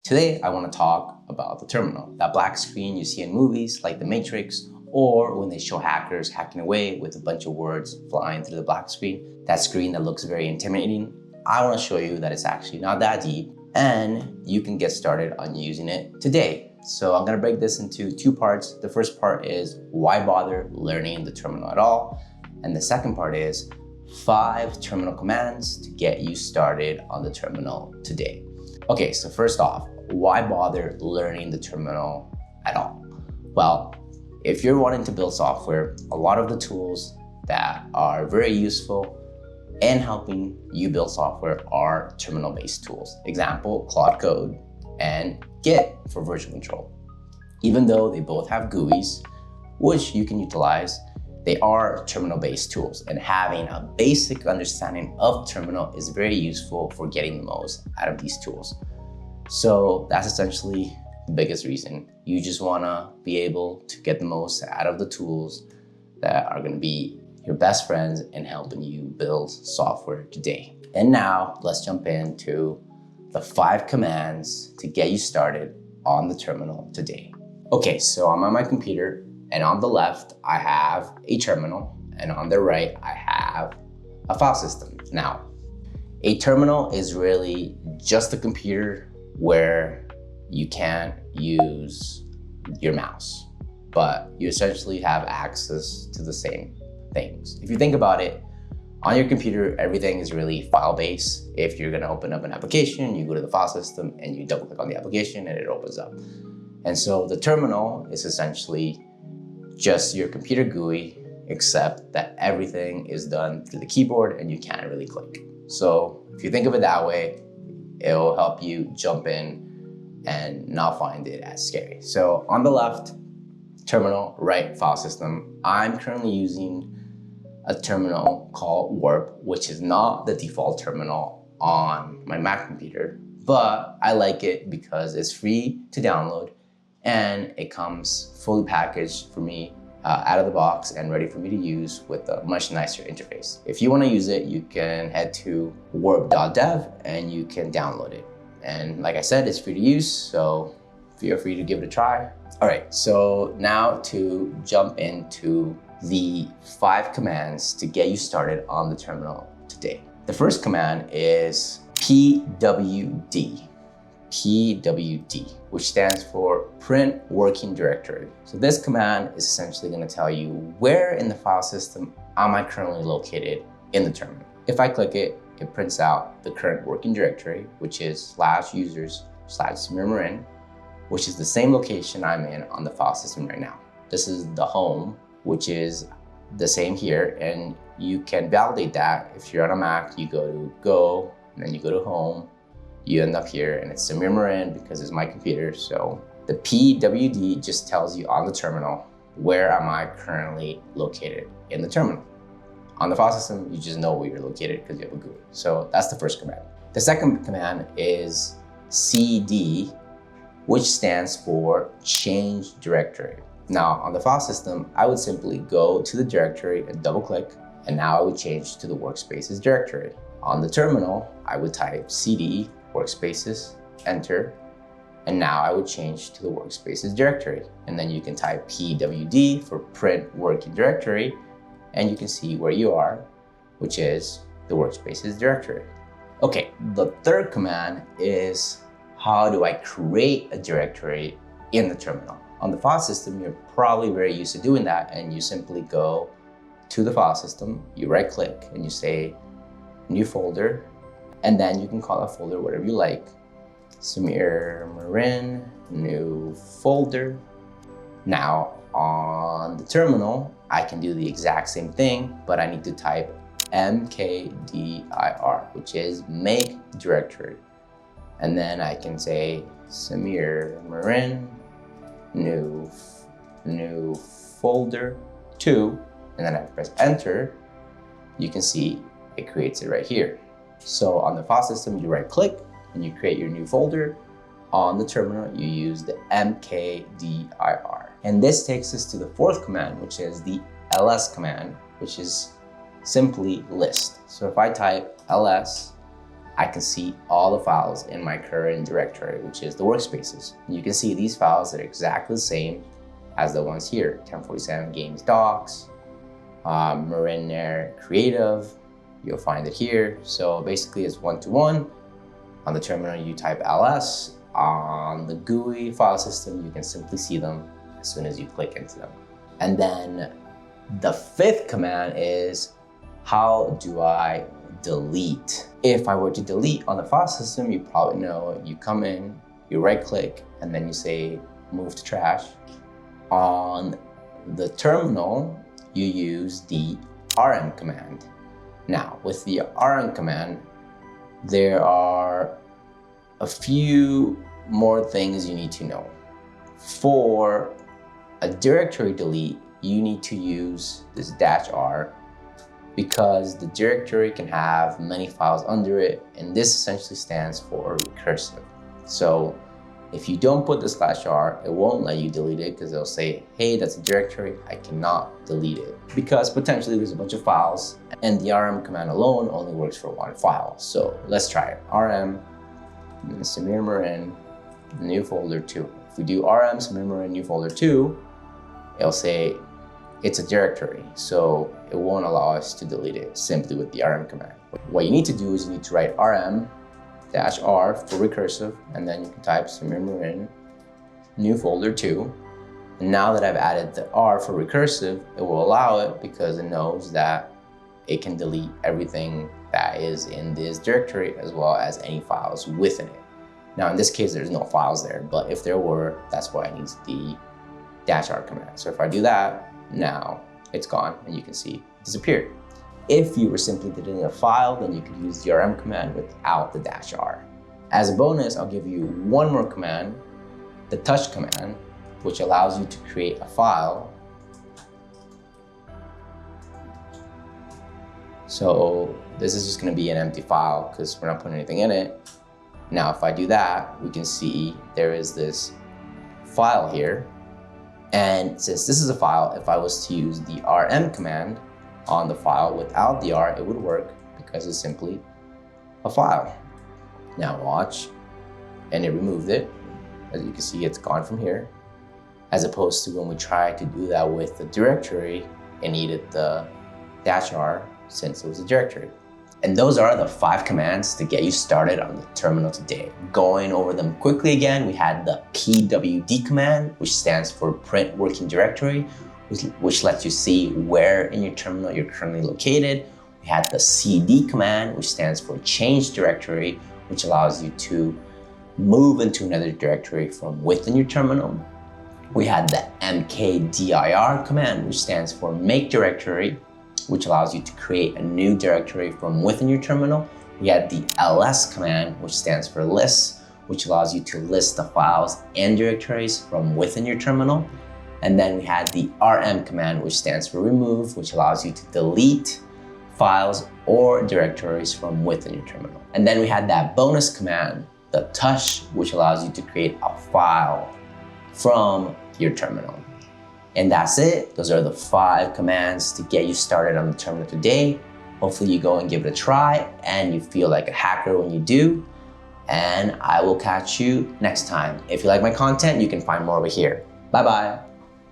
Today, I want to talk about the terminal, that black screen you see in movies like The Matrix, or when they show hackers hacking away with a bunch of words flying through the black screen. That screen that looks very intimidating. I want to show you that it's actually not that deep and you can get started on using it today. So I'm going to break this into two parts. The first part is why bother learning the terminal at all? And the second part is 5 terminal commands to get you started on the terminal today. Okay, so first off, why bother learning the terminal at all? Well, if you're wanting to build software, a lot of the tools that are very useful in helping you build software are terminal-based tools. Example, Claude Code and Git for version control. Even though they both have GUIs, which you can utilize, they are terminal-based tools, and having a basic understanding of terminal is very useful for getting the most out of these tools. So that's essentially the biggest reason. You just wanna be able to get the most out of the tools that are gonna be your best friends in helping you build software today. And now let's jump into the 5 commands to get you started on the terminal today. Okay, so I'm on my computer, and on the left, I have a terminal, and on the right, I have a file system. Now, a terminal is really just a computer where you can't use your mouse, but you essentially have access to the same things. If you think about it, on your computer, everything is really file-based. If you're gonna open up an application, you go to the file system and you double click on the application and it opens up. And so the terminal is essentially just your computer GUI, except that everything is done through the keyboard and you can't really click. So if you think of it that way, it will help you jump in and not find it as scary. So on the left, terminal, right, file system. I'm currently using a terminal called Warp, which is not the default terminal on my Mac computer, but I like it because it's free to download and it comes fully packaged for me out of the box and ready for me to use with a much nicer interface. If you want to use it, you can head to warp.dev and you can download it. And like I said, it's free to use, so feel free to give it a try. All right, so now to jump into the 5 commands to get you started on the terminal today. The first command is pwd. PWD, which stands for print working directory. So this command is essentially going to tell you where in the file system am I currently located in the terminal. If I click it, it prints out the current working directory, which is /users/SamirMarin, which is the same location I'm in on the file system right now. This is the home, which is the same here, and you can validate that. If you're on a Mac, you go to Go, and then you go to Home, you end up here, and it's SamirMarin because it's my computer. So the PWD just tells you on the terminal, where am I currently located in the terminal. On the file system, you just know where you're located because you have a GUI. So that's the first command. The second command is cd, which stands for change directory. Now on the file system, I would simply go to the directory and double click, and now I would change to the workspaces directory. On the terminal, I would type cd workspaces, enter, and now I would change to the workspaces directory. And then you can type pwd for print working directory, and you can see where you are, which is the workspaces directory. Okay, the third command is how do I create a directory in the terminal? On the file system, you're probably very used to doing that, and you simply go to the file system, you right click, and you say new folder, and then you can call that folder whatever you like. SamirMarin, new folder. Now on the terminal, I can do the exact same thing, but I need to type mkdir, which is make directory. And then I can say SamirMarin, new folder 2, and then I press enter. You can see it creates it right here. So on the file system, you right click and you create your new folder. On the terminal, you use the mkdir. And this takes us to the 4th command, which is the ls command, which is simply list. So if I type ls I can see all the files in my current directory, which is the workspaces. And you can see these files are exactly the same as the ones here. 1047 Games Docs, Mariner Creative, you'll find it here. So basically it's one-to-one. On the terminal, you type ls. On the GUI file system, you can simply see them as soon as you click into them. And then the fifth command is, how do I delete? If I were to delete on the file system, you probably know you come in, you right click, and then you say move to trash. On the terminal, you use the rm command. Now, with the rm command, there are a few more things you need to know. For a directory delete, you need to use this -r because the directory can have many files under it, and this essentially stands for recursive. So if you don't put the /r, it won't let you delete it because it'll say, hey, that's a directory, I cannot delete it. Because potentially there's a bunch of files and the rm command alone only works for one file. So let's try it. rm, Samir Marin, new folder 2. If we do rm Samir Marin, new folder 2, it'll say it's a directory. So it won't allow us to delete it simply with the rm command. What you need to do is you need to write rm -r for recursive, and then you can type Samir Marin, new folder 2. And now that I've added the R for recursive, it will allow it because it knows that it can delete everything that is in this directory as well as any files within it. Now in this case, there's no files there, but if there were, that's why it needs the -r command. So if I do that, now it's gone and you can see it disappeared. If you were simply deleting a file, then you could use the rm command without the -r. As a bonus, I'll give you one more command, the touch command, which allows you to create a file. So this is just going to be an empty file because we're not putting anything in it. Now, if I do that, we can see there is this file here. And since this is a file, if I was to use the rm command on the file without the R, it would work because it's simply a file. Now watch, and it removed it. As you can see, it's gone from here. As opposed to when we tried to do that with the directory, it needed the -r since it was a directory. And those are the 5 commands to get you started on the terminal today. Going over them quickly again, we had the pwd command, which stands for print working directory, which lets you see where in your terminal you're currently located. We had the cd command, which stands for change directory, which allows you to move into another directory from within your terminal. We had the mkdir command, which stands for make directory, which allows you to create a new directory from within your terminal. We had the ls command, which stands for lists, which allows you to list the files and directories from within your terminal. And then we had the rm command, which stands for remove, which allows you to delete files or directories from within your terminal. And then we had that bonus command, the touch, which allows you to create a file from your terminal. And that's it. Those are the 5 commands to get you started on the terminal today. Hopefully you go and give it a try and you feel like a hacker when you do. And I will catch you next time. If you like my content, you can find more over here. Bye-bye.